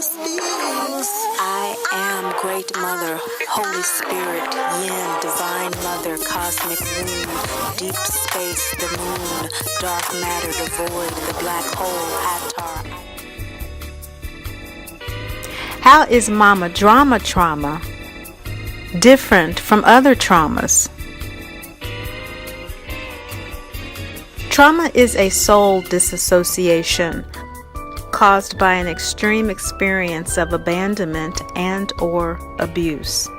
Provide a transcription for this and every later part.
I am Great Mother, Holy Spirit, Yin, Divine Mother, Cosmic Womb, Deep Space, the Moon, Dark Matter, the Void, the Black Hole, Atar. How is Mama Drama trauma different from other traumas? Trauma is a soul disassociation caused by an extreme experience of abandonment and/or abuse.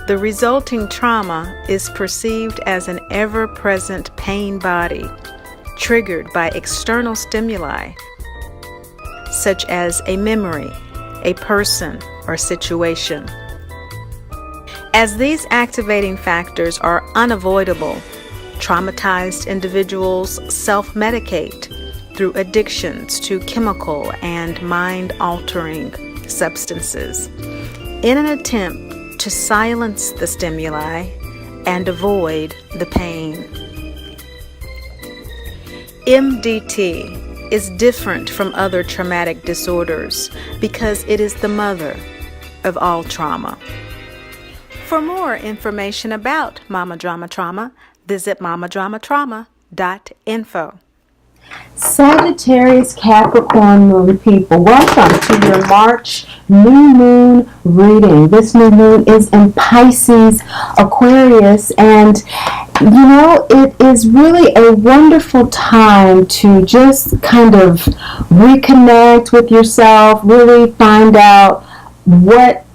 The resulting trauma is perceived as an ever-present pain body triggered by external stimuli, such as a memory, a person, or situation. As these activating factors are unavoidable, traumatized individuals self-medicate through addictions to chemical and mind-altering substances in an attempt to silence the stimuli and avoid the pain. MDT is different from other traumatic disorders because it is the mother of all trauma. For more information about Mama Drama Trauma, visit mamadramatrauma.info. Sagittarius, Capricorn moon people, welcome to your March new moon reading. This new moon is in Pisces, Aquarius, and it is really a wonderful time to just kind of reconnect with yourself, really find out what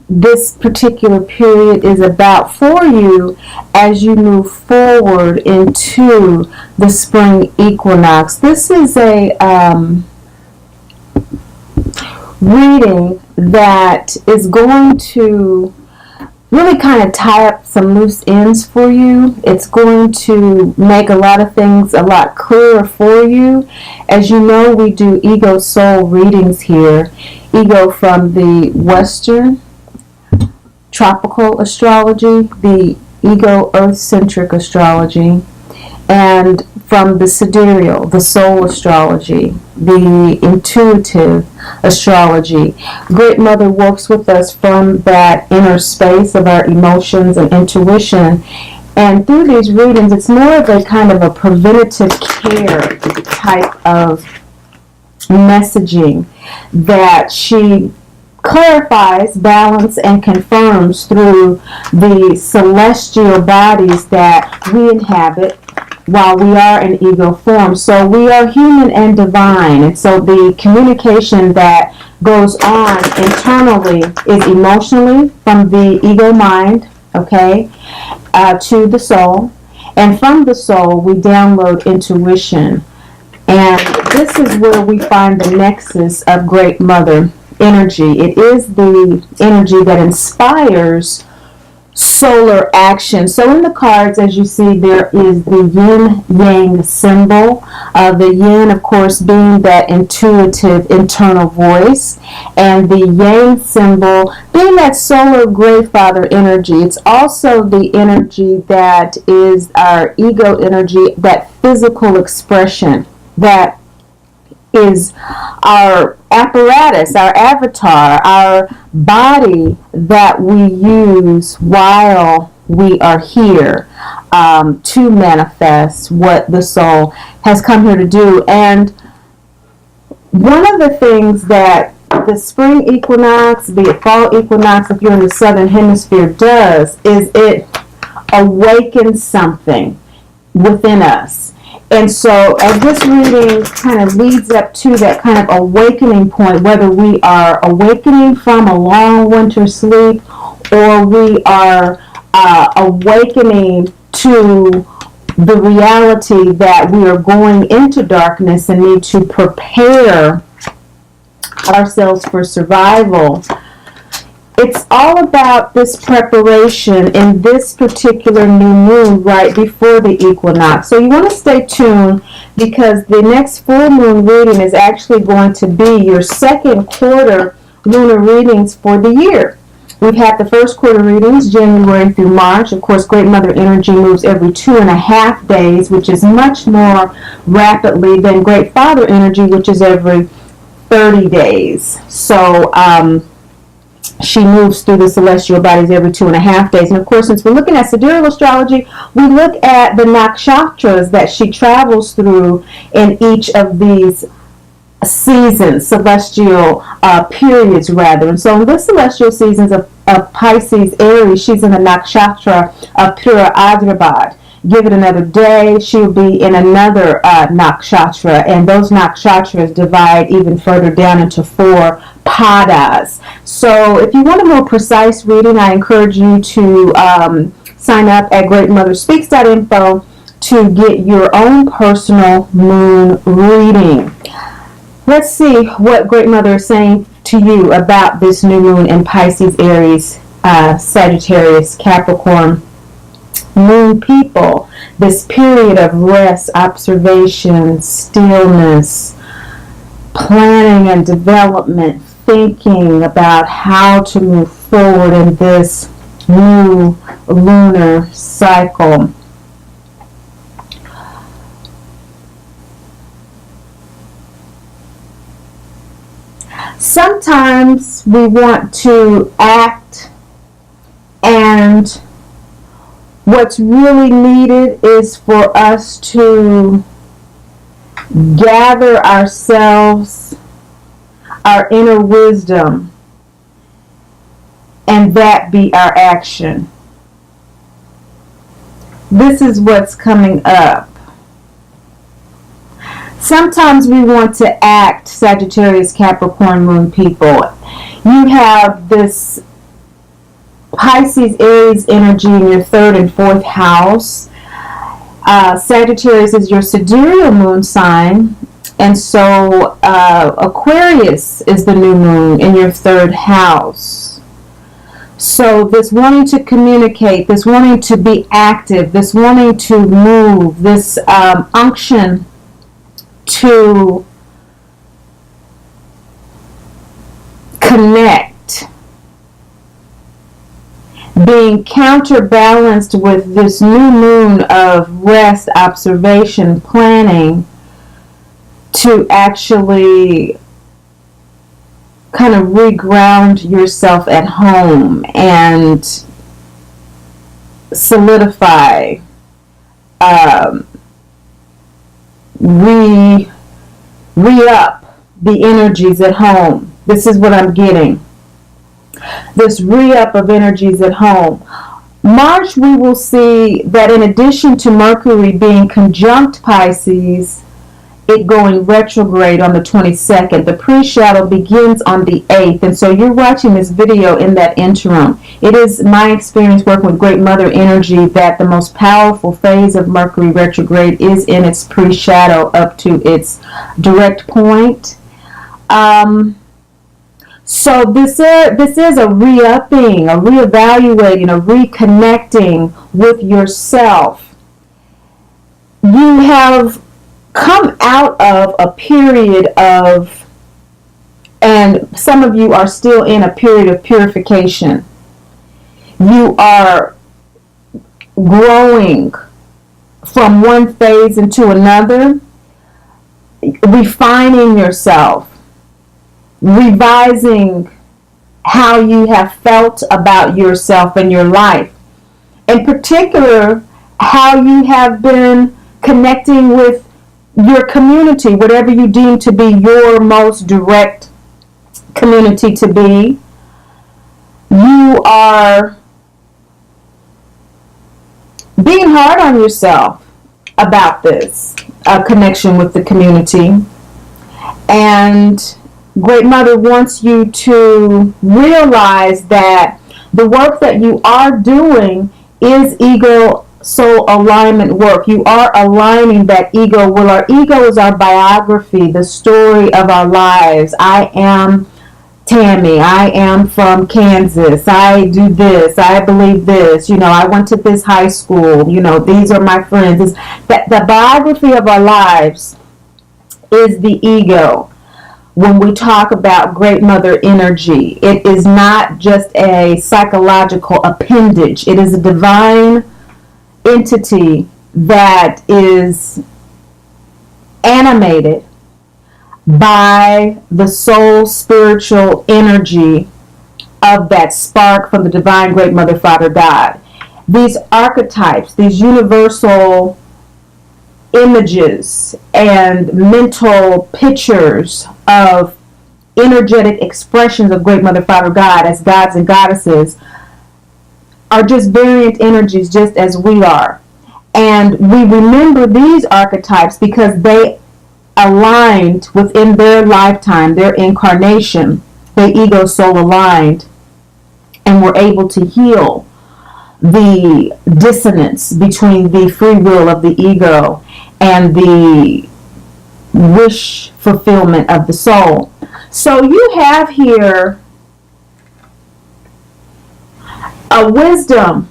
this particular period is about for you as you move forward into the spring equinox. This is a reading that is going to really kind of tie up some loose ends for you. It's going to make a lot of things a lot clearer for you. As you know, we do ego soul readings here. Ego from the Western tropical astrology, the ego earth-centric astrology, and from the sidereal, the soul astrology, the intuitive astrology. Great Mother works with us from that inner space of our emotions and intuition. And through these readings, it's more of a kind of a preventative care type of messaging that she clarifies, balance, and confirms through the celestial bodies that we inhabit while we are in ego form. So we are human and divine, and so the communication that goes on internally is emotionally from the ego mind, to the soul, and from the soul we download intuition. And this is where we find the nexus of Great Mother energy. It is the energy that inspires solar action. So in the cards, as you see, there is the yin-yang symbol. The yin, of course, being that intuitive internal voice, and the yang symbol being that solar Great Father energy. It's also the energy that is our ego energy, that physical expression, that is our apparatus, our avatar, our body that we use while we are here to manifest what the soul has come here to do. And one of the things that the spring equinox, the fall equinox, if you're in the southern hemisphere, does is it awakens something within us. And so as this reading kind of leads up to that kind of awakening point, whether we are awakening from a long winter sleep or we are awakening to the reality that we are going into darkness and need to prepare ourselves for survival, it's all about this preparation in this particular new moon right before the equinox. So you want to stay tuned because the next full moon reading is actually going to be your second quarter lunar readings for the year. We've had the first quarter readings, January through March. Of course, Great Mother energy moves every 2.5 days, which is much more rapidly than Great Father energy, which is every 30 days. So she moves through the celestial bodies every 2.5 days. And of course, since we're looking at sidereal astrology, we look at the nakshatras that she travels through in each of these seasons, celestial periods rather. And so in the celestial seasons of Pisces, Aries, she's in the nakshatra of Pura Adrabad. Give it another day, she'll be in another nakshatra, and those nakshatras divide even further down into 4 padas. So if you want a more precise reading, I encourage you to sign up at greatmotherspeaks.info to get your own personal moon reading. Let's see what Great Mother is saying to you about this new moon in Pisces, Aries, Sagittarius, Capricorn moon people. This period of rest, observation, stillness, planning and development, thinking about how to move forward in this new lunar cycle. Sometimes we want to act, and what's really needed is for us to gather ourselves, our inner wisdom, and that be our action. This is what's coming up. Sometimes we want to act, Sagittarius, Capricorn moon people. You have this Pisces, Aries energy in your 3rd and 4th house. Sagittarius is your sidereal moon sign. And so Aquarius is the new moon in your 3rd house. So this wanting to communicate, this wanting to be active, this wanting to move, this unction to connect, being counterbalanced with this new moon of rest, observation, planning, to actually kind of reground yourself at home and solidify, re-up the energies at home. This is what I'm getting. This re-up of energies at home. March, we will see that in addition to Mercury being conjunct Pisces, it going retrograde on the 22nd. The pre-shadow begins on the 8th. And so you're watching this video in that interim. It is my experience working with Great Mother energy that the most powerful phase of Mercury retrograde is in its pre-shadow up to its direct point. So this is a re-upping, a re-evaluating, a reconnecting with yourself. You have come out of a period of, and some of you are still in a period of purification. You are growing from one phase into another, refining yourself, revising how you have felt about yourself and your life. In particular, how you have been connecting with your community, whatever you deem to be your most direct community to be. You are being hard on yourself about this connection with the community. And Great Mother wants you to realize that the work that you are doing is ego soul alignment work. You are aligning that ego. Well, our ego is our biography, the story of our lives. I am Tammy. I am from Kansas. I do this. I believe this. I went to this high school. These are my friends. That the biography of our lives is the ego. When we talk about Great Mother energy, it is not just a psychological appendage. It is a divine entity that is animated by the soul spiritual energy of that spark from the divine great mother, father, God. These archetypes, these universal images and mental pictures of energetic expressions of great mother, father, God as gods and goddesses are just variant energies just as we are. And we remember these archetypes because they aligned within their lifetime, their incarnation. They ego soul aligned and were able to heal the dissonance between the free will of the ego and the wish fulfillment of the soul. So you have here a wisdom,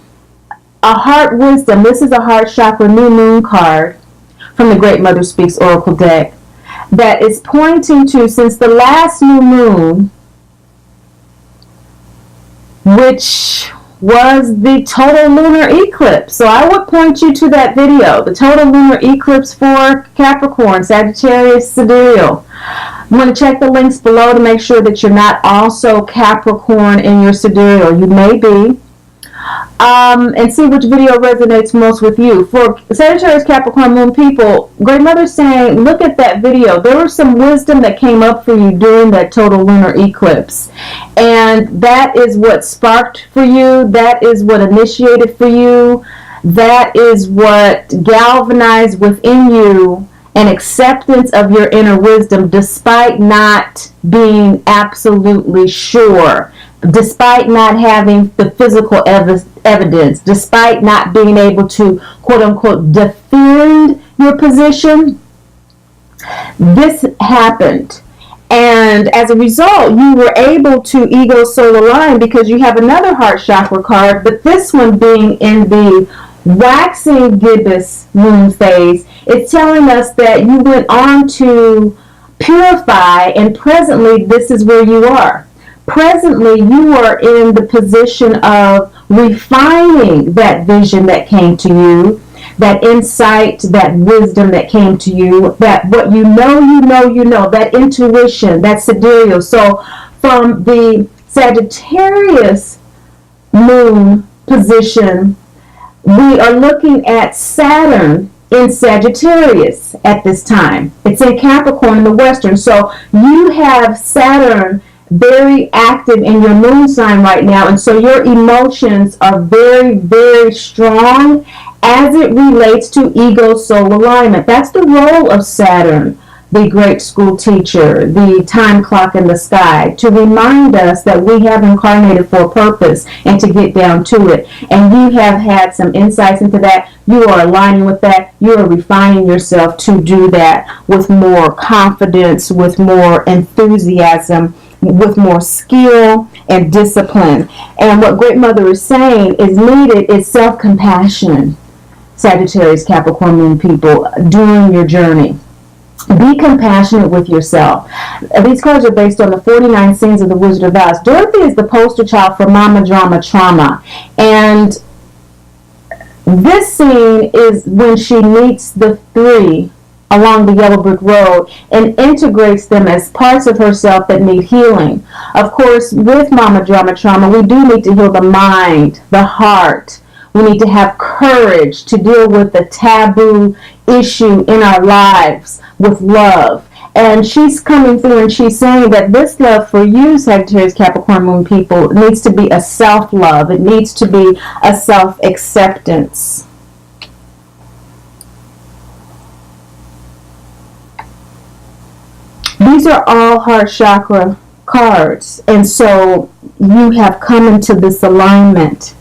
a heart wisdom. This is a heart chakra new moon card from the Great Mother Speaks Oracle deck that is pointing to, since the last new moon, which was the total lunar eclipse. So I would point you to that video, the total lunar eclipse for Capricorn, Sagittarius, Sidereal. You want to check the links below to make sure that you're not also Capricorn in your Sidereal. You may be. And see which video resonates most with you. For Sagittarius, Capricorn, Moon people, Great Mother's saying, look at that video. There was some wisdom that came up for you during that total lunar eclipse. And that is what sparked for you. That is what initiated for you. That is what galvanized within you an acceptance of your inner wisdom, despite not being absolutely sure, despite not having the physical evidence, despite not being able to, quote unquote, defend your position. This happened. And as a result, you were able to ego soul align because you have another heart chakra card, but this one being in the waxing gibbous moon phase. It's telling us that you went on to purify, and presently this is where you are. Presently, you are in the position of refining that vision that came to you, that insight, that wisdom that came to you, that what you know, that intuition, that sidereal. So from the Sagittarius moon position, we are looking at Saturn in Sagittarius at this time. It's in Capricorn in the Western. So you have Saturn very active in your moon sign right now, and so your emotions are very, very strong as it relates to ego soul alignment. That's the role of Saturn, the great school teacher, the time clock in the sky, to remind us that we have incarnated for a purpose and to get down to it. And you have had some insights into that. You are aligning with that. You are refining yourself to do that with more confidence, with more enthusiasm, with more skill and discipline. And what Great Mother is saying is needed is self-compassion, Sagittarius, Capricorn Moon people, during your journey. Be compassionate with yourself. These cards are based on the 49 scenes of the Wizard of Oz. Dorothy is the poster child for Mama Drama Trauma. And this scene is when she meets the three along the yellow brick road and integrates them as parts of herself that need healing. Of course, with Mama Drama Trauma, we do need to heal the mind, the heart. We need to have courage to deal with the taboo issue in our lives with love. And she's coming through and she's saying that this love for you, Sagittarius, Capricorn Moon people, needs to be a self-love. It needs to be a self-acceptance. These are all heart chakra cards, and so you have come into this alignment.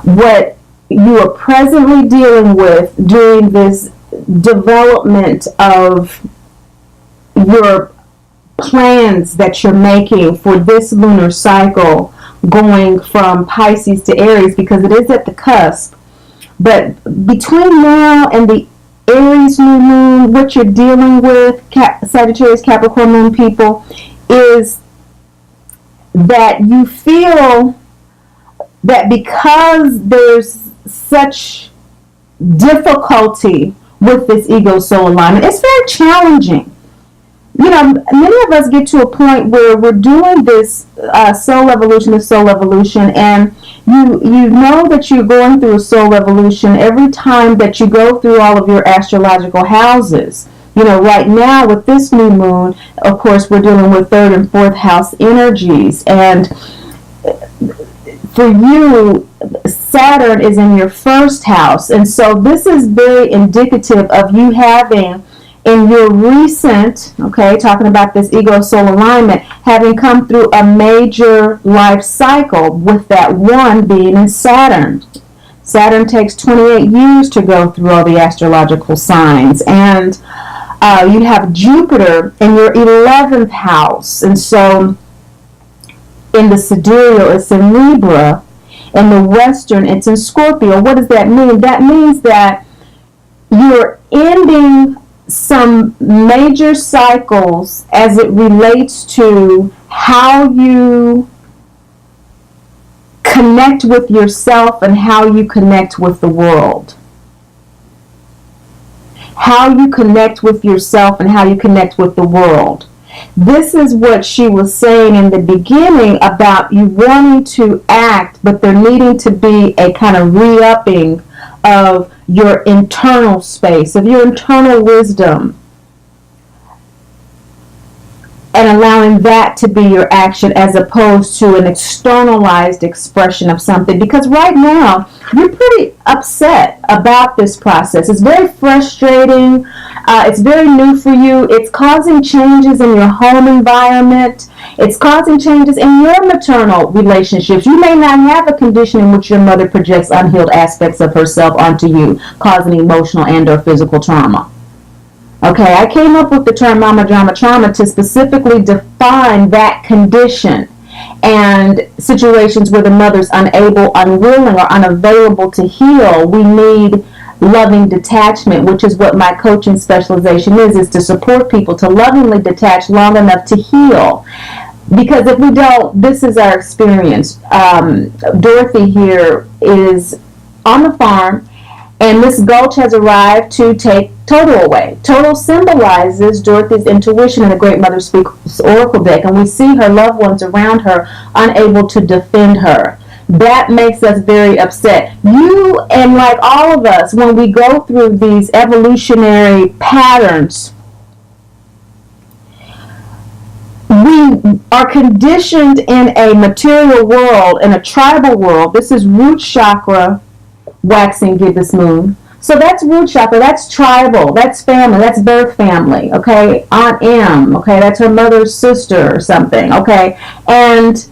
What you are presently dealing with during this development of your plans that you're making for this lunar cycle, going from Pisces to Aries, because it is at the cusp. But between now and the Aries new moon, what you're dealing with, Sagittarius, Capricorn Moon people, is that you feel that because there's such difficulty with this ego soul alignment, it's very challenging. many of us get to a point where we're doing this soul evolution, and you know that you're going through a soul evolution every time that you go through all of your astrological houses. Right now with this new moon, of course, we're dealing with third and fourth house energies, and for you, Saturn is in your first house, and so this is very indicative of you having in your recent, talking about this ego soul alignment, having come through a major life cycle, with that one being in Saturn. Saturn takes 28 years to go through all the astrological signs, and you have Jupiter in your 11th house, and so in the sidereal it's in Libra, in the western it's in Scorpio. What does that mean? That means that you're ending some major cycles as it relates to how you connect with yourself and how you connect with the world. How you connect with yourself and how you connect with the world. This is what she was saying in the beginning about you wanting to act, but there needing to be a kind of re-upping of your internal space, of your internal wisdom, and allowing that to be your action as opposed to an externalized expression of something. Because right now, you're pretty upset about this process. It's very frustrating. It's very new for you. It's causing changes in your home environment. It's causing changes in your maternal relationships. You may not have a condition in which your mother projects unhealed aspects of herself onto you, causing emotional and or physical trauma. Okay, I came up with the term mama drama trauma to specifically define that condition and situations where the mother's unable, unwilling, or unavailable to heal. We need loving detachment, which is what my coaching specialization is to support people to lovingly detach long enough to heal. Because if we don't, this is our experience. Dorothy here is on the farm, and Miss Gulch has arrived to take Toto away. Toto symbolizes Dorothy's intuition in the Great Mother Speaks Oracle deck, and we see her loved ones around her unable to defend her. That makes us very upset. You, and like all of us, when we go through these evolutionary patterns, we are conditioned in a material world, in a tribal world. This is root chakra, waxing gibbous moon. So that's root chakra, that's tribal, that's family, that's birth family, okay? Aunt M, okay, that's her mother's sister or something, okay? And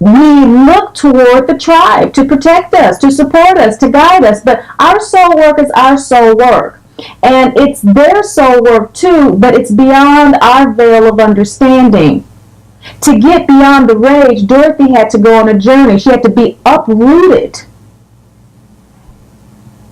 we look toward the tribe to protect us, to support us, to guide us, but our soul work is our soul work. And it's their soul work too, but it's beyond our veil of understanding. To get beyond the rage, Dorothy had to go on a journey. She had to be uprooted.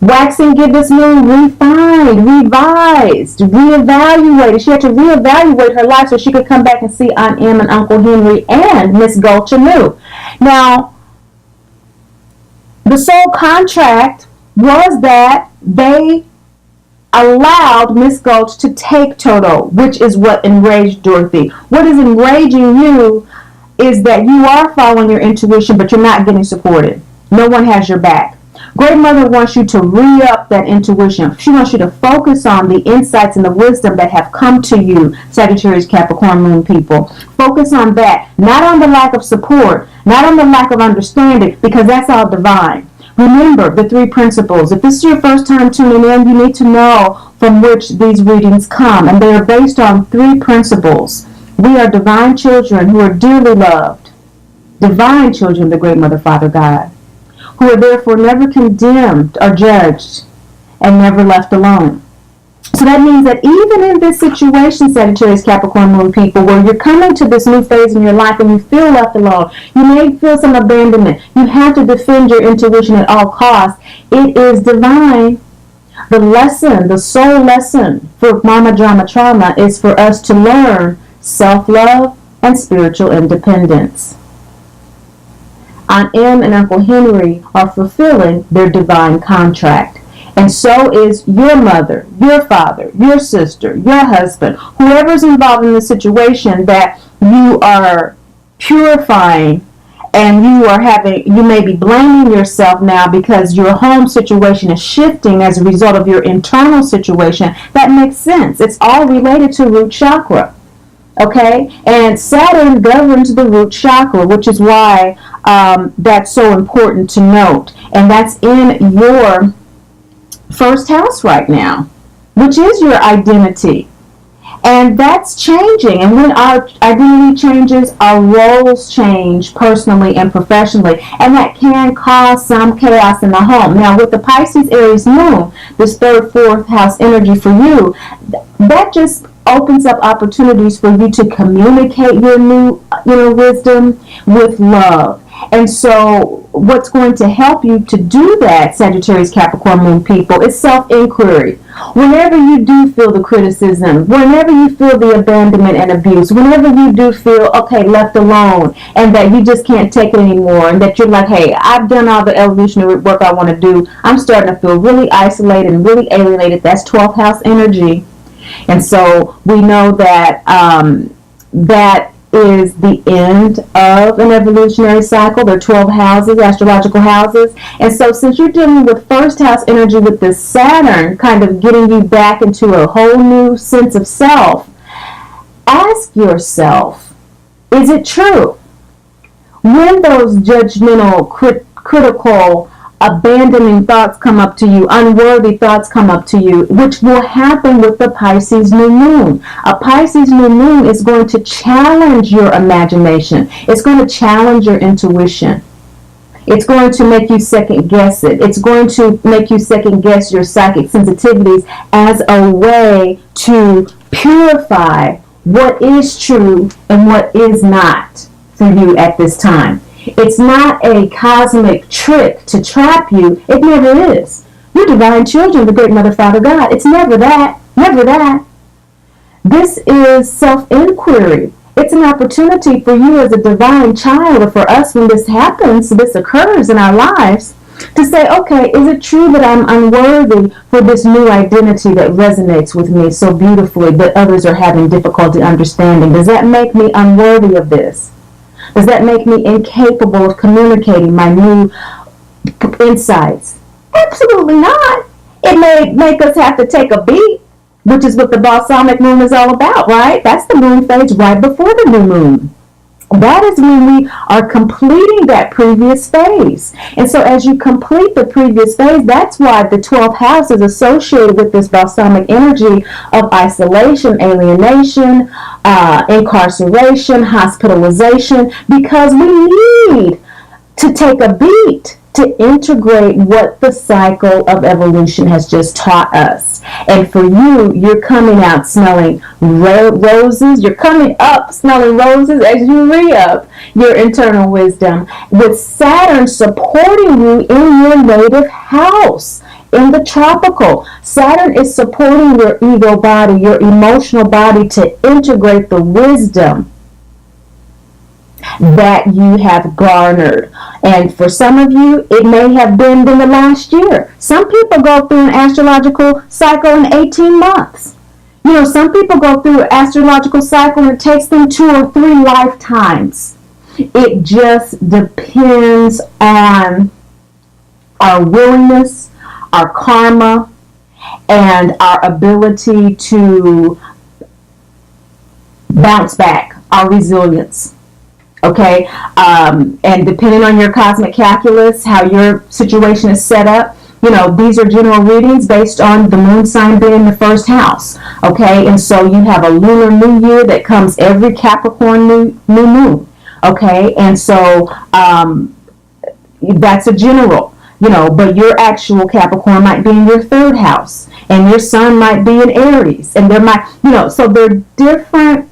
Waxing gibbous moon, refined, revised, reevaluated. She had to reevaluate her life so she could come back and see Aunt Em and Uncle Henry and Miss Gulch anew. Now, the soul contract was that they allowed Miss Gulch to take Toto, which is what enraged Dorothy. What is enraging you is that you are following your intuition, but you're not getting supported. No one has your back. Great Mother wants you to re-up that intuition. She wants you to focus on the insights and the wisdom that have come to you, Sagittarius, Capricorn, Moon people. Focus on that, not on the lack of support, not on the lack of understanding, because that's all divine. Remember the three principles. If this is your first time tuning in, you need to know from which these readings come, and they are based on three principles. We are divine children who are dearly loved, divine children of the Great Mother, Father God, who are therefore never condemned or judged and never left alone. So that means that even in this situation, Sagittarius, Capricorn, Moon people, where you're coming to this new phase in your life and you feel left alone, you may feel some abandonment, you have to defend your intuition at all costs. It is divine. The lesson, the soul lesson for Mama Drama Trauma is for us to learn self-love and spiritual independence. Aunt Em and Uncle Henry are fulfilling their divine contract. And so is your mother, your father, your sister, your husband, whoever's involved in the situation that you are purifying, and you may be blaming yourself now because your home situation is shifting as a result of your internal situation. That makes sense. It's all related to root chakra. Okay? And Saturn governs the root chakra, which is why that's so important to note. And that's in your first house right now, which is your identity. And that's changing. And when our identity changes, our roles change personally and professionally. And that can cause some chaos in the home. Now, with the Pisces Aries moon, this third, fourth house energy for you, that just opens up opportunities for you to communicate your new inner wisdom with love. And so what's going to help you to do that, Sagittarius, Capricorn moon people, is self-inquiry. Whenever you do feel the criticism, whenever you feel the abandonment and abuse, whenever you do feel, okay, left alone, and that you just can't take it anymore, and that you're like, hey, I've done all the evolutionary work I want to do, I'm starting to feel really isolated and really alienated. That's 12th house energy. And so we know that that is the end of an evolutionary cycle. There are 12 houses, astrological houses. And so since you're dealing with first house energy with this Saturn kind of getting you back into a whole new sense of self, ask yourself, is it true? When those judgmental, critical, abandoning thoughts come up to you, unworthy thoughts come up to you, which will happen with the Pisces new moon. A Pisces new moon is going to challenge your imagination. It's going to challenge your intuition. It's going to make you second guess it. It's going to make you second guess your psychic sensitivities as a way to purify what is true and what is not for you at this time. It's not a cosmic trick to trap you. It never is. You're divine children of the great Mother, Father, God. It's never that. Never that. This is self-inquiry. It's an opportunity for you as a divine child, or for us when this happens, this occurs in our lives, to say, okay, is it true that I'm unworthy for this new identity that resonates with me so beautifully but others are having difficulty understanding? Does that make me unworthy of this? Does that make me incapable of communicating my new insights? Absolutely not. It may make us have to take a beat, which is what the balsamic moon is all about, right? That's the moon phase right before the new moon. That is when we are completing that previous phase. And so as you complete the previous phase, that's why the 12th house is associated with this balsamic energy of isolation, alienation, incarceration, hospitalization, because we need to take a beat to integrate what the cycle of evolution has just taught us. And for you, you're coming out smelling roses. You're coming up smelling roses as you re-up your internal wisdom, with Saturn supporting you in your native house. In the tropical, Saturn is supporting your ego body, your emotional body, to integrate the wisdom that you have garnered. And for some of you, it may have been in the last year. Some people go through an astrological cycle in 18 months. You know, some people go through an astrological cycle and it takes them 2 or 3 lifetimes. It just depends on our willingness, our karma, and our ability to bounce back, our resilience. Okay, and depending on your cosmic calculus, how your situation is set up, you know, these are general readings based on the moon sign being in the first house. Okay, and so you have a lunar new year that comes every Capricorn new moon. Okay, and so that's a general, you know, but your actual Capricorn might be in your third house, and your sun might be in Aries, and there might, you know, so there are different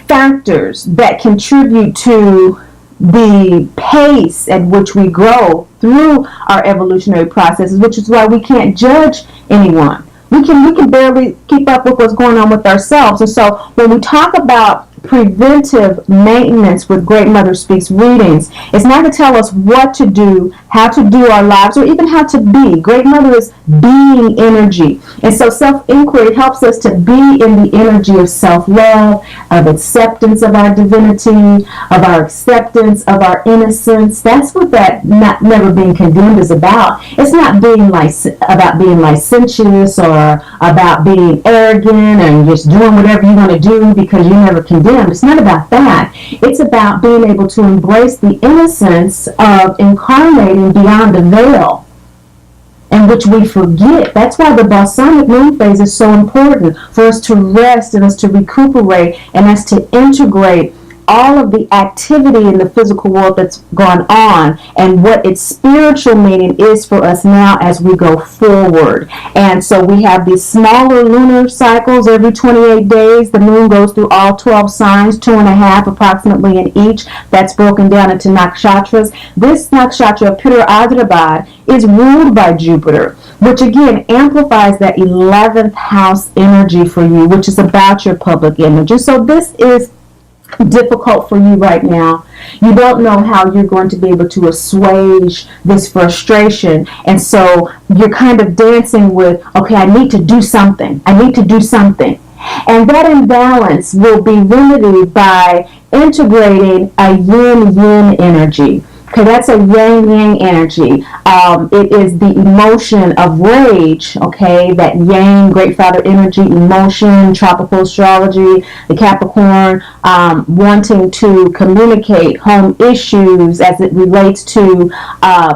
factors that contribute to the pace at which we grow through our evolutionary processes, which is why we can't judge anyone. We can barely keep up with what's going on with ourselves. And so when we talk about preventive maintenance with Great Mother Speaks readings. It's not to tell us what to do, how to do our lives, or even how to be. Great Mother is being energy. And so self-inquiry helps us to be in the energy of self-love, of acceptance of our divinity, of our acceptance of our innocence. That's what that not never being condemned is about. It's not being about being licentious or about being arrogant and just doing whatever you want to do because you're never condemned. It's not about that. It's about being able to embrace the innocence of incarnating beyond the veil, in which we forget. That's why the balsamic moon phase is so important, for us to rest and us to recuperate and us to integrate all of the activity in the physical world that's gone on and what its spiritual meaning is for us now as we go forward. And so we have these smaller lunar cycles every 28 days. The moon goes through all 12 signs, 2.5 approximately in each. That's broken down into nakshatras. This nakshatra, Pitta Adrabad, is ruled by Jupiter, which again amplifies that 11th house energy for you, which is about your public image. And so this is difficult for you right now. You don't know how you're going to be able to assuage this frustration, and so you're kind of dancing with, okay, I need to do something, and that imbalance will be remedied by integrating a yin-yin energy. Okay, that's a yang-yang energy. It is the emotion of rage, okay, that yang, great father energy, emotion, tropical astrology, the Capricorn, wanting to communicate home issues as it relates to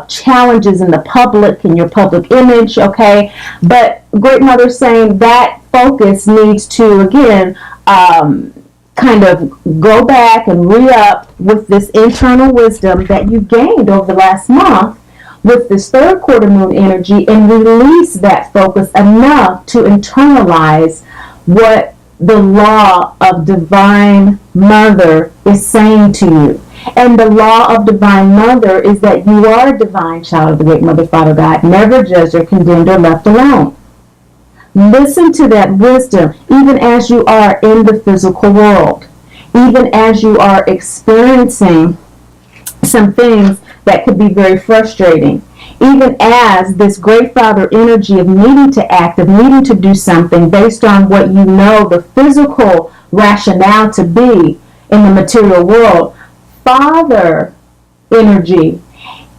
challenges in the public and your public image, okay. But Great Mother saying that focus needs to, again, kind of go back and re-up with this internal wisdom that you gained over the last month with this third quarter moon energy, and release that focus enough to internalize what the law of Divine Mother is saying to you. And the law of Divine Mother is that you are a divine child of the Great Mother, Father God, never judged or condemned or left alone. Listen to that wisdom even as you are in the physical world, even as you are experiencing some things that could be very frustrating, even as this Great Father energy of needing to act, of needing to do something based on what you know the physical rationale to be in the material world. Father energy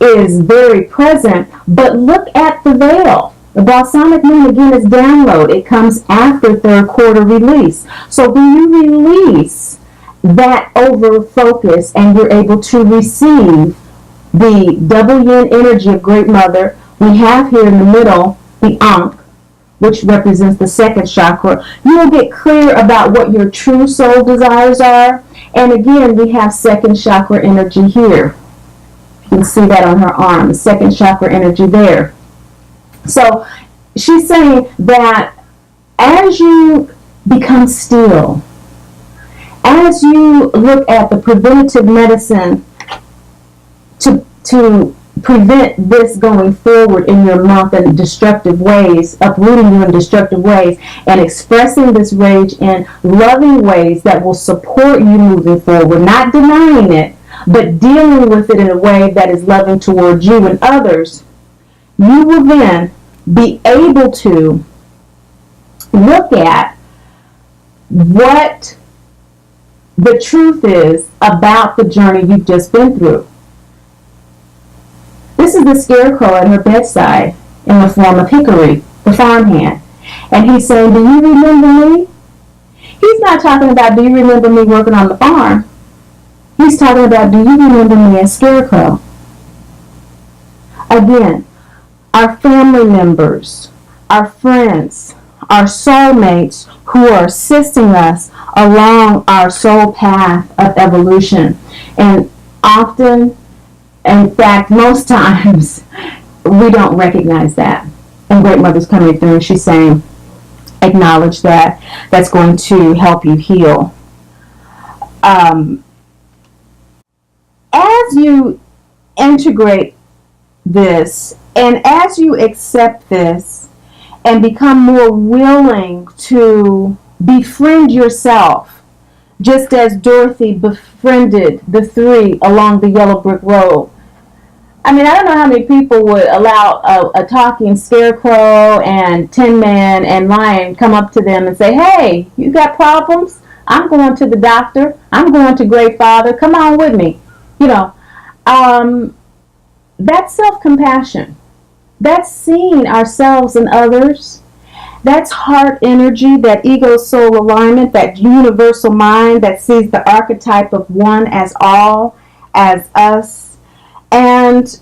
is very present, but look at the veil. The balsamic moon, again, is download. It comes after third quarter release. So when you release that over focus and you're able to receive the double yin energy of Great Mother, we have here in the middle the Ankh, which represents the second chakra. You will get clear about what your true soul desires are. And again, we have second chakra energy here. You can see that on her arm, the second chakra energy there. So she's saying that as you become still, as you look at the preventative medicine to prevent this going forward in your month in destructive ways, uprooting you in destructive ways, and expressing this rage in loving ways that will support you moving forward, not denying it, but dealing with it in a way that is loving towards you and others, you will then be able to look at what the truth is about the journey you've just been through. This is the scarecrow at her bedside in the form of Hickory, the farmhand. And he's saying, do you remember me? He's not talking about, do you remember me working on the farm? He's talking about, do you remember me as Scarecrow? Again, our family members, our friends, our soulmates who are assisting us along our soul path of evolution. And often, in fact, most times, we don't recognize that. And Great Mother's coming through and she's saying, acknowledge that. That's going to help you heal. As you integrate this and as you accept this and become more willing to befriend yourself, just as Dorothy befriended the three along the yellow brick road. I mean, I don't know how many people would allow a talking scarecrow and Tin Man and Lion come up to them and say, hey, you got problems? I'm going to the doctor. I'm going to Great Father. Come on with me. You know, that's self-compassion. That's seeing ourselves and others. That's heart energy, that ego-soul alignment, that universal mind that sees the archetype of one as all, as us. And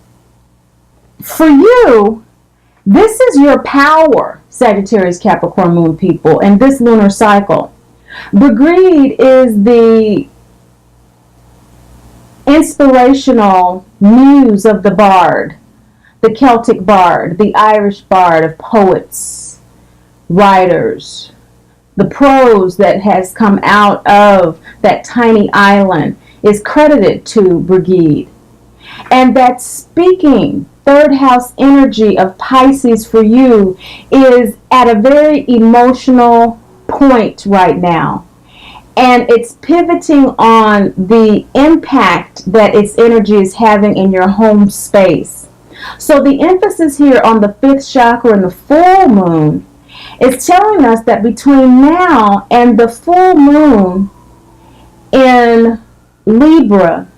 for you, this is your power, Sagittarius, Capricorn, Moon people, and this lunar cycle. Brigid is the inspirational muse of the bard, the Celtic bard, the Irish bard of poets, writers. The prose that has come out of that tiny island is credited to Brigid. And that speaking third house energy of Pisces for you is at a very emotional point right now. And it's pivoting on the impact that its energy is having in your home space. So the emphasis here on the fifth chakra and the full moon is telling us that between now and the full moon in Libra,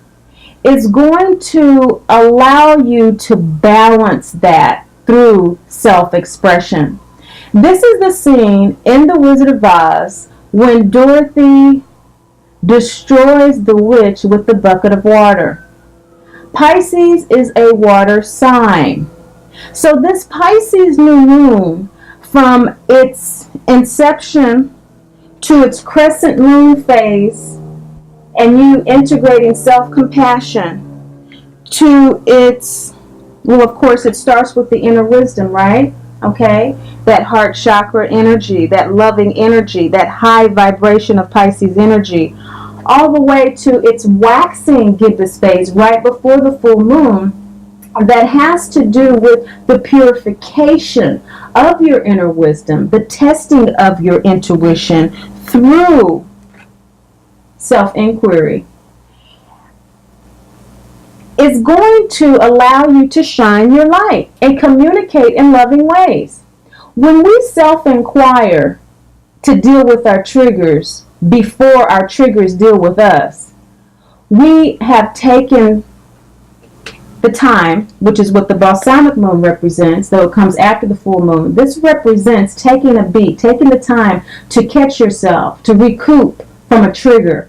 it's going to allow you to balance that through self-expression. This is the scene in The Wizard of Oz when Dorothy destroys the witch with the bucket of water. Pisces is a water sign. So this Pisces new moon, from its inception to its crescent moon phase, and you integrating self-compassion to its, well, of course, it starts with the inner wisdom, right? Okay? That heart chakra energy, that loving energy, that high vibration of Pisces energy, all the way to its waxing gibbous phase right before the full moon, that has to do with the purification of your inner wisdom, the testing of your intuition through self-inquiry, is going to allow you to shine your light and communicate in loving ways. When we self-inquire to deal with our triggers before our triggers deal with us, we have taken the time, which is what the balsamic moon represents, though it comes after the full moon. This represents taking a beat, taking the time to catch yourself, to recoup from a trigger,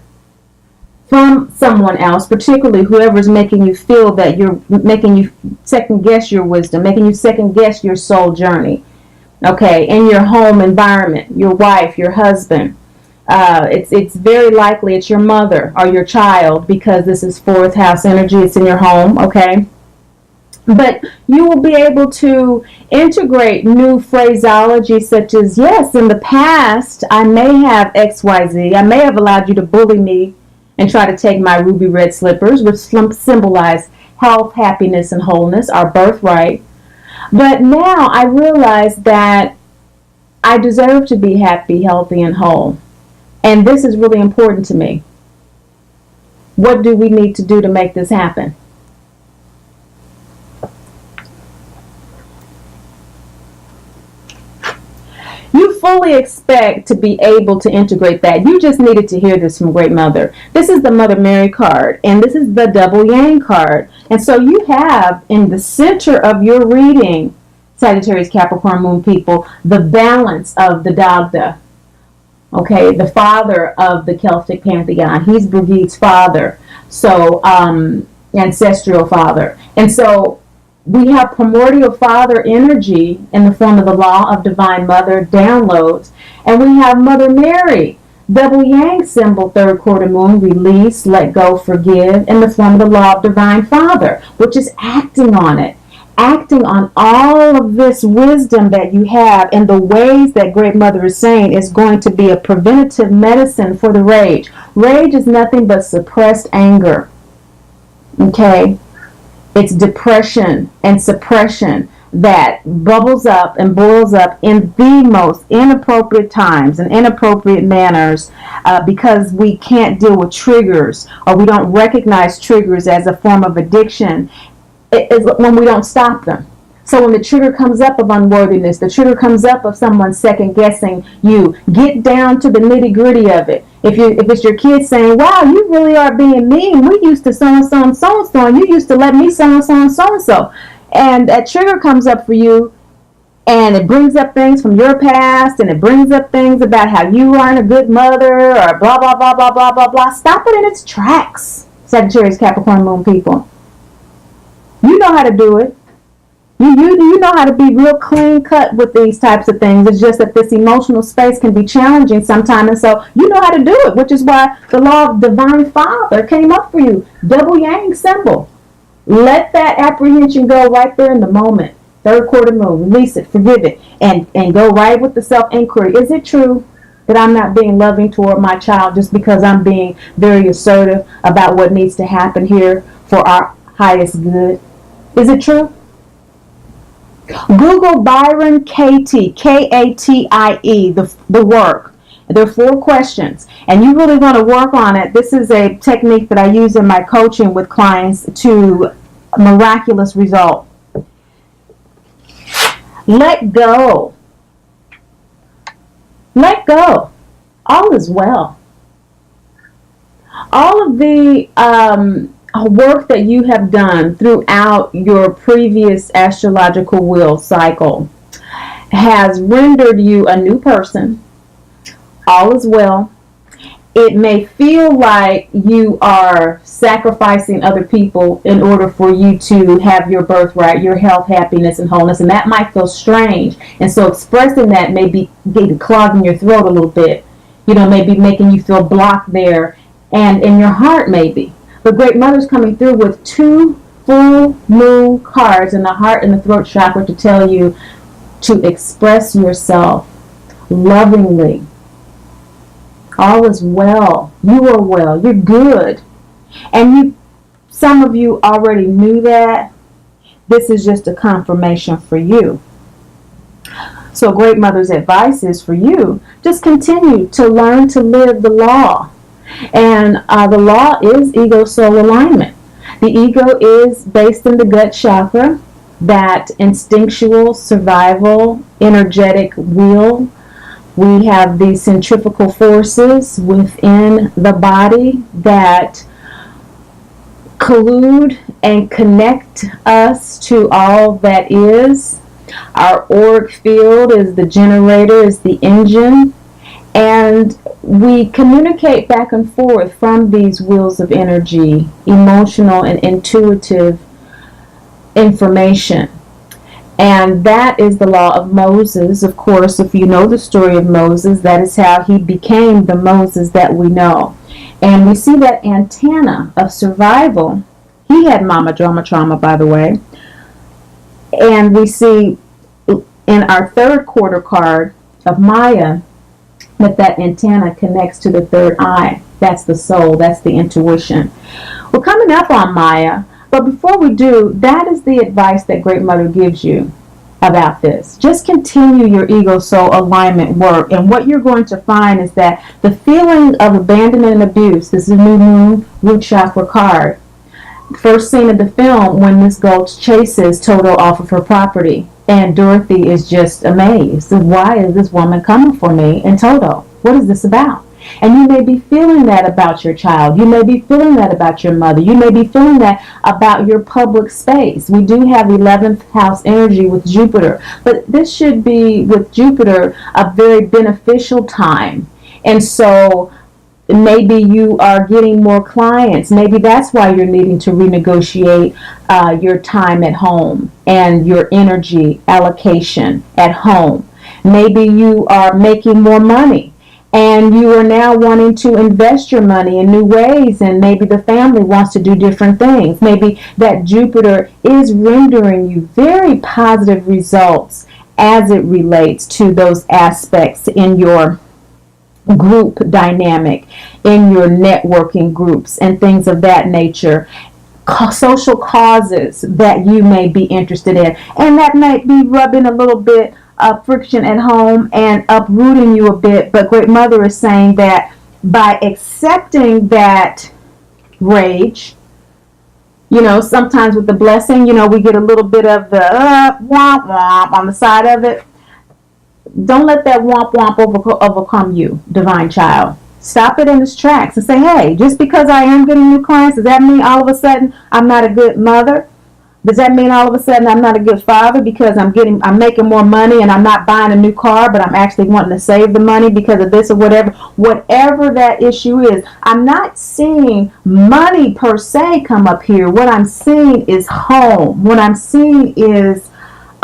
from someone else, particularly whoever's making you feel that you're making you second guess your wisdom, making you second guess your soul journey. Okay, in your home environment, your wife, your husband. It's very likely it's your mother or your child, because this is fourth house energy. It's in your home, okay? But you will be able to integrate new phraseology such as, yes, in the past, I may have XYZ. I may have allowed you to bully me and try to take my ruby red slippers, which symbolize health, happiness, and wholeness, our birthright. But now I realize that I deserve to be happy, healthy, and whole. And this is really important to me. What do we need to do to make this happen? You fully expect to be able to integrate that. You just needed to hear this from Great Mother. This is the Mother Mary card, and this is the Double Yang card. And so you have in the center of your reading, Sagittarius, Capricorn, Moon people, the balance of the Dagda. Okay, the father of the Celtic pantheon. He's Brigid's father, so ancestral father. And so we have primordial father energy in the form of the law of divine mother downloads. And we have Mother Mary, double yang symbol, third quarter moon, release, let go, forgive, in the form of the law of divine father, which is acting on it. Acting on all of this wisdom that you have in the ways that Great Mother is saying is going to be a preventative medicine for the rage. Rage is nothing but suppressed anger. Okay? It's depression and suppression that bubbles up and boils up in the most inappropriate times and inappropriate manners because we can't deal with triggers, or we don't recognize triggers as a form of addiction, is when we don't stop them. So when the trigger comes up of unworthiness, the trigger comes up of someone second guessing you, get down to the nitty gritty of it. If it's your kid saying, wow, you really are being mean. We used to so-and-so and so-and-so, and you used to let me so-and-so and so-and-so. And that trigger comes up for you, and it brings up things from your past, and it brings up things about how you aren't a good mother, or blah, blah, blah, blah, blah, blah, blah. Stop it in its tracks, Sagittarius, Capricorn, Moon people. You know how to do it. You know how to be real clean cut with these types of things. It's just that this emotional space can be challenging sometimes, and so you know how to do it, which is why the law of divine father came up for you. Double yang symbol. Let that apprehension go right there in the moment. Third quarter moon, release it, forgive it, and go right with the self-inquiry. Is it true that I'm not being loving toward my child just because I'm being very assertive about what needs to happen here for our highest good? Is it true? Google Byron Katie, Katie, the work. There are 4 questions, and you really want to work on it. This is a technique that I use in my coaching with clients to miraculous result. Let go. Let go. All is well. All of the work that you have done throughout your previous astrological wheel cycle has rendered you a new person. All is well. It may feel like you are sacrificing other people in order for you to have your birthright, your health, happiness, and wholeness, and that might feel strange. And so expressing that may be clogging your throat a little bit, maybe making you feel blocked there, and in your heart maybe. But Great Mother's coming through with 2 full moon cards in the heart and the throat chakra to tell you to express yourself lovingly. All is well. You are well. You're good. And some of you already knew that. This is just a confirmation for you. So Great Mother's advice is for you, just continue to learn to live the law. And the law is ego-soul alignment. The ego is based in the gut chakra, that instinctual, survival, energetic will. We have these centrifugal forces within the body that collude and connect us to all that is. Our auric field is the generator, is the engine. And we communicate back and forth from these wheels of energy, emotional and intuitive information. And that is the law of Moses. Of course, if you know the story of Moses, that is how he became the Moses that we know. And we see that antenna of survival. He had mama drama trauma, by the way. And we see in our third quarter card of Maya that antenna connects to the third eye. That's the soul. That's the intuition. We're coming up on Maya, but before we do, that is the advice that Great Mother gives you about this. Just continue your ego-soul alignment work, and what you're going to find is that the feeling of abandonment and abuse, this is a new moon root chakra card. First scene of the film when Miss Gulch chases Toto off of her property. And Dorothy is just amazed. Why is this woman coming for me and Toto? What is this about? And you may be feeling that about your child. You may be feeling that about your mother. You may be feeling that about your public space. We do have 11th house energy with Jupiter. But this should be, with Jupiter, a very beneficial time. And so maybe you are getting more clients. Maybe that's why you're needing to renegotiate your time at home and your energy allocation at home. Maybe you are making more money and you are now wanting to invest your money in new ways, and maybe the family wants to do different things. Maybe that Jupiter is rendering you very positive results as it relates to those aspects in your group dynamic, in your networking groups and things of that nature. social causes that you may be interested in. And that might be rubbing a little bit of friction at home and uprooting you a bit. But Great Mother is saying that by accepting that rage, sometimes with the blessing, we get a little bit of the womp womp on the side of it. Don't let that womp womp overcome you, divine child. Stop it in its tracks and say, hey, just because I am getting new clients, does that mean all of a sudden I'm not a good mother? Does that mean all of a sudden I'm not a good father because I'm making more money and I'm not buying a new car, but I'm actually wanting to save the money because of this or whatever? Whatever that issue is, I'm not seeing money per se come up here. What I'm seeing is home. What I'm seeing is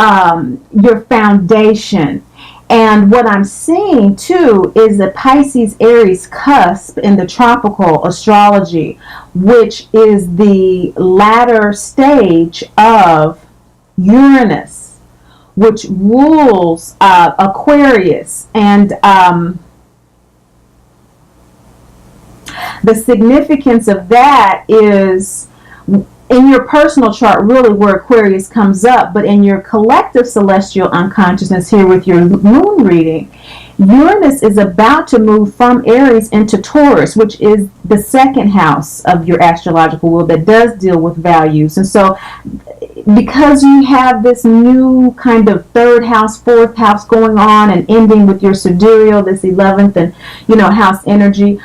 your foundation. And what I'm seeing too is the Pisces Aries cusp in the tropical astrology, which is the latter stage of Uranus, which rules Aquarius. And the significance of that is in your personal chart, really where Aquarius comes up, but in your collective celestial unconsciousness here with your moon reading, Uranus is about to move from Aries into Taurus, which is the second house of your astrological wheel that does deal with values. And so because you have this new kind of third house, fourth house going on and ending with your sidereal, this 11th and, house energy,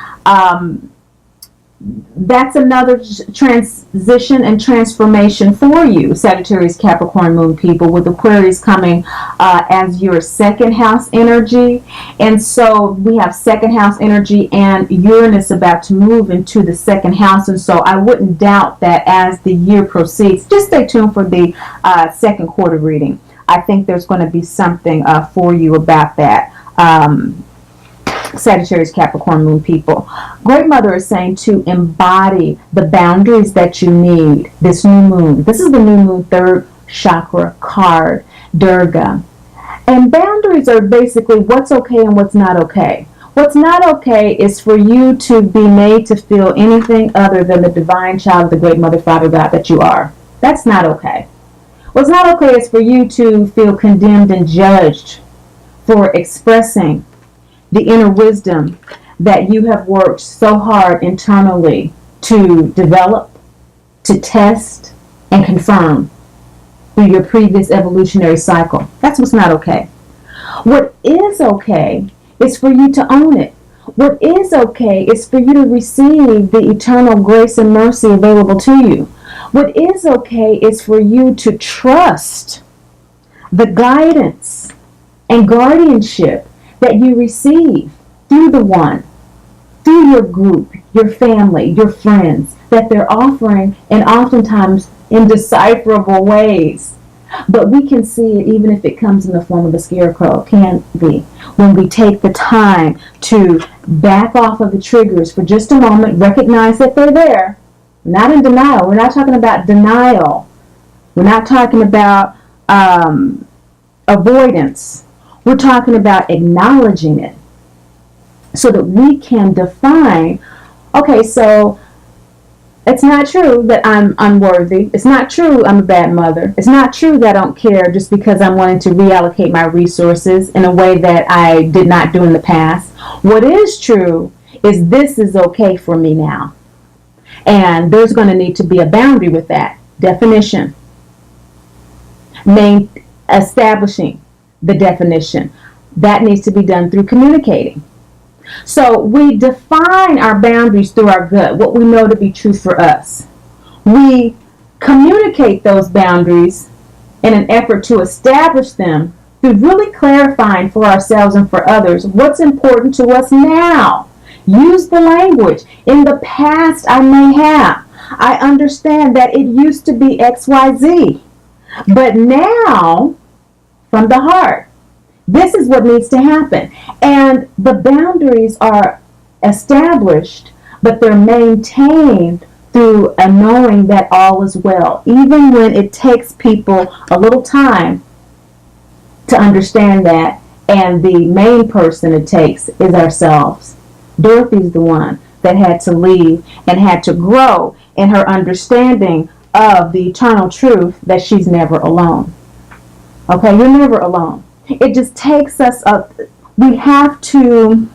that's another transition and transformation for you, Sagittarius, Capricorn, Moon people, with Aquarius coming as your second house energy. And so we have second house energy and Uranus about to move into the second house. And so I wouldn't doubt that as the year proceeds. Just stay tuned for the second quarter reading. I think there's going to be something for you about that. Sagittarius, Capricorn, Moon people. Great Mother is saying to embody the boundaries that you need this new moon. This is the new moon third chakra card, Durga. And boundaries are basically what's okay and what's not okay. What's not okay is for you to be made to feel anything other than the divine child of the Great Mother, Father, God that you are. That's not okay. What's not okay is for you to feel condemned and judged for expressing the inner wisdom that you have worked so hard internally to develop, to test, and confirm through your previous evolutionary cycle. That's what's not okay. What is okay is for you to own it. What is okay is for you to receive the eternal grace and mercy available to you. What is okay is for you to trust the guidance and guardianship that you receive through the one, through your group, your family, your friends, that they're offering in oftentimes indecipherable ways. But we can see it even if it comes in the form of a scarecrow, can be, when we take the time to back off of the triggers for just a moment, recognize that they're there. We're not in denial. We're not talking about denial. We're not talking about avoidance. We're talking about acknowledging it so that we can define, okay, so it's not true that I'm unworthy. It's not true I'm a bad mother. It's not true that I don't care just because I'm wanting to reallocate my resources in a way that I did not do in the past. What is true is this is okay for me now. And there's going to need to be a boundary with that. Definition. Establishing the definition. That needs to be done through communicating. So we define our boundaries through our gut, what we know to be true for us. We communicate those boundaries in an effort to establish them through really clarifying for ourselves and for others what's important to us now. Use the language. In the past, I may have. I understand that it used to be XYZ. But now, from the heart, this is what needs to happen. And the boundaries are established, but they're maintained through a knowing that all is well, even when it takes people a little time to understand that. And the main person it takes is ourselves. Dorothy's the one that had to leave and had to grow in her understanding of the eternal truth that she's never alone. Okay, you're never alone. It just takes us up. We have to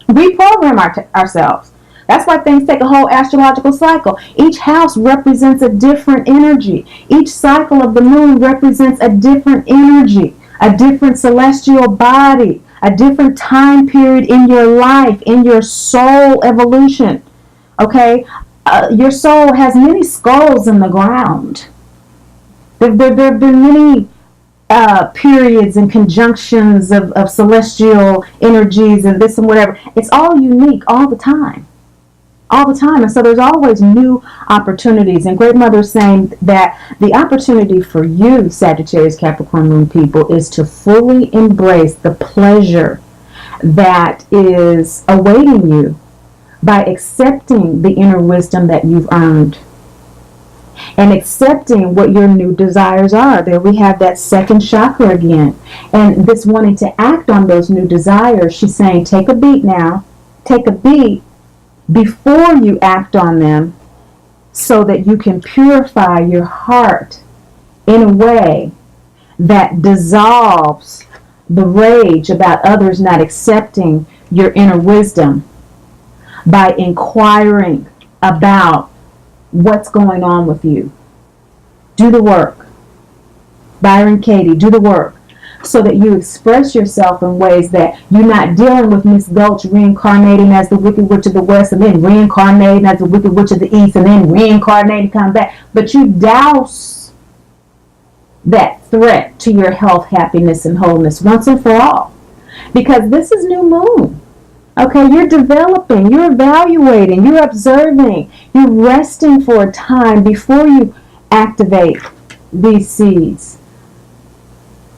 reprogram ourselves. That's why things take a whole astrological cycle. Each house represents a different energy. Each cycle of the moon represents a different energy, a different celestial body, a different time period in your life, in your soul evolution. Okay? Your soul has many skulls in the ground. There have been many periods and conjunctions of celestial energies and this and whatever. It's all unique all the time. All the time. And so there's always new opportunities. And Great Mother is saying that the opportunity for you, Sagittarius, Capricorn Moon people, is to fully embrace the pleasure that is awaiting you by accepting the inner wisdom that you've earned and accepting what your new desires are. There we have that second chakra again. And this wanting to act on those new desires, she's saying, take a beat now. Take a beat before you act on them so that you can purify your heart in a way that dissolves the rage about others not accepting your inner wisdom by inquiring about what's going on with you. Do the work. Byron Katie, do the work so that you express yourself in ways that you're not dealing with Miss Gulch reincarnating as the Wicked Witch of the West and then reincarnating as the Wicked Witch of the East and then reincarnating, come back. But you douse that threat to your health, happiness, and wholeness once and for all. Because this is new moon. Okay, you're developing, you're evaluating, you're observing, you're resting for a time before you activate these seeds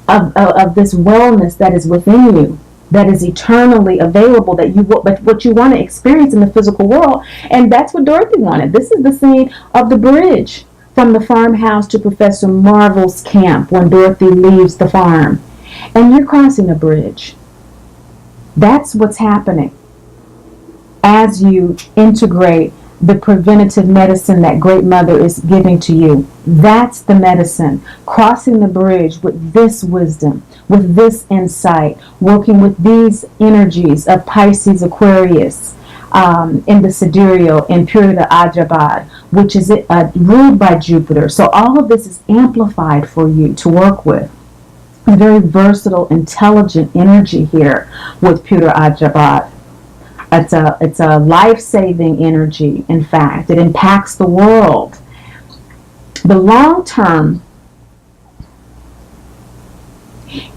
of this wellness that is within you, that is eternally available, that you but what you want to experience in the physical world. And that's what Dorothy wanted. This is the scene of the bridge from the farmhouse to Professor Marvel's camp when Dorothy leaves the farm. And you're crossing a bridge. That's what's happening as you integrate the preventative medicine that Great Mother is giving to you. That's the medicine. Crossing the bridge with this wisdom, with this insight, working with these energies of Pisces, Aquarius, in the sidereal, in Purita Ajabad, which is ruled by Jupiter. So all of this is amplified for you to work with. A very versatile, intelligent energy here with Purita Ajabad. It's a life-saving energy, in fact. It impacts the world. The long term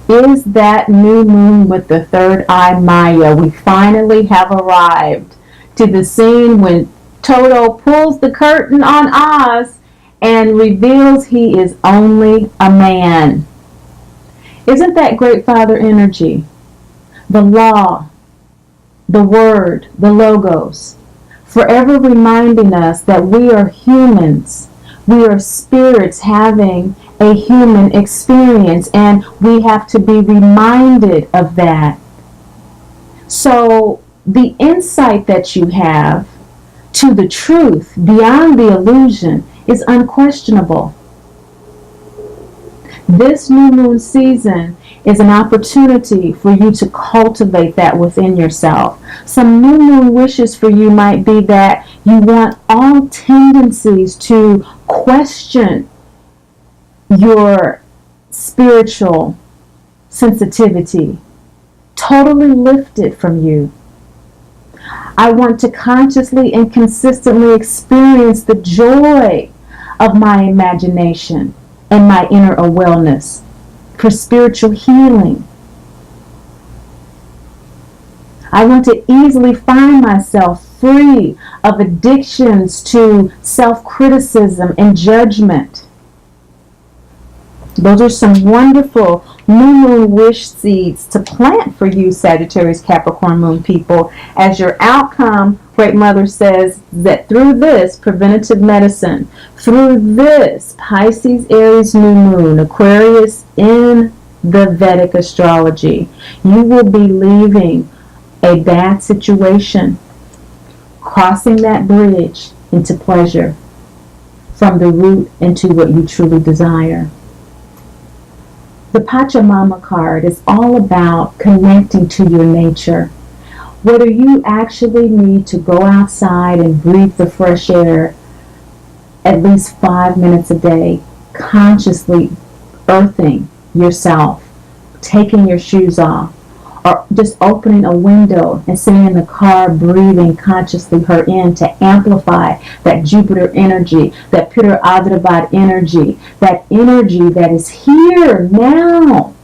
is that new moon with the third eye Maya. We finally have arrived to the scene when Toto pulls the curtain on Oz and reveals he is only a man. Isn't that Great Father energy? The law, the word, the logos, forever reminding us that we are humans. We are spirits having a human experience, and we have to be reminded of that. So the insight that you have to the truth beyond the illusion is unquestionable. This new moon season is an opportunity for you to cultivate that within yourself. Some new moon wishes for you might be that you want all tendencies to question your spiritual sensitivity totally lifted from you. I want to consciously and consistently experience the joy of my imagination and my inner awareness for spiritual healing. I want to easily find myself free of addictions to self-criticism and judgment. Those are some wonderful new moon wish seeds to plant for you, Sagittarius, Capricorn Moon people. As your outcome, Great Mother says that through this preventative medicine, through this Pisces, Aries, new moon, Aquarius in the Vedic astrology, you will be leaving a bad situation, crossing that bridge into pleasure. from the root into what you truly desire. The Pachamama card is all about connecting to your nature. Whether you actually need to go outside and breathe the fresh air at least 5 minutes a day, consciously earthing yourself, taking your shoes off, or just opening a window and sitting in the car breathing consciously her in to amplify that Jupiter energy, that Peter Adravad energy, that energy that is here now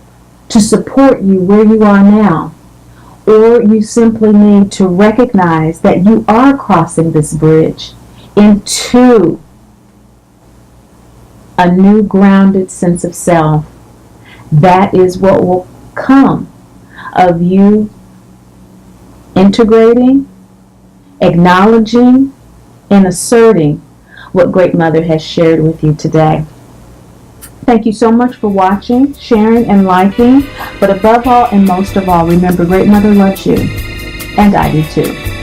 to support you where you are now. Or you simply need to recognize that you are crossing this bridge into a new grounded sense of self. That is what will come of you integrating, acknowledging, and asserting what Great Mother has shared with you today. Thank you so much for watching, sharing, and liking. But above all and most of all, remember Great Mother loves you, and I do too.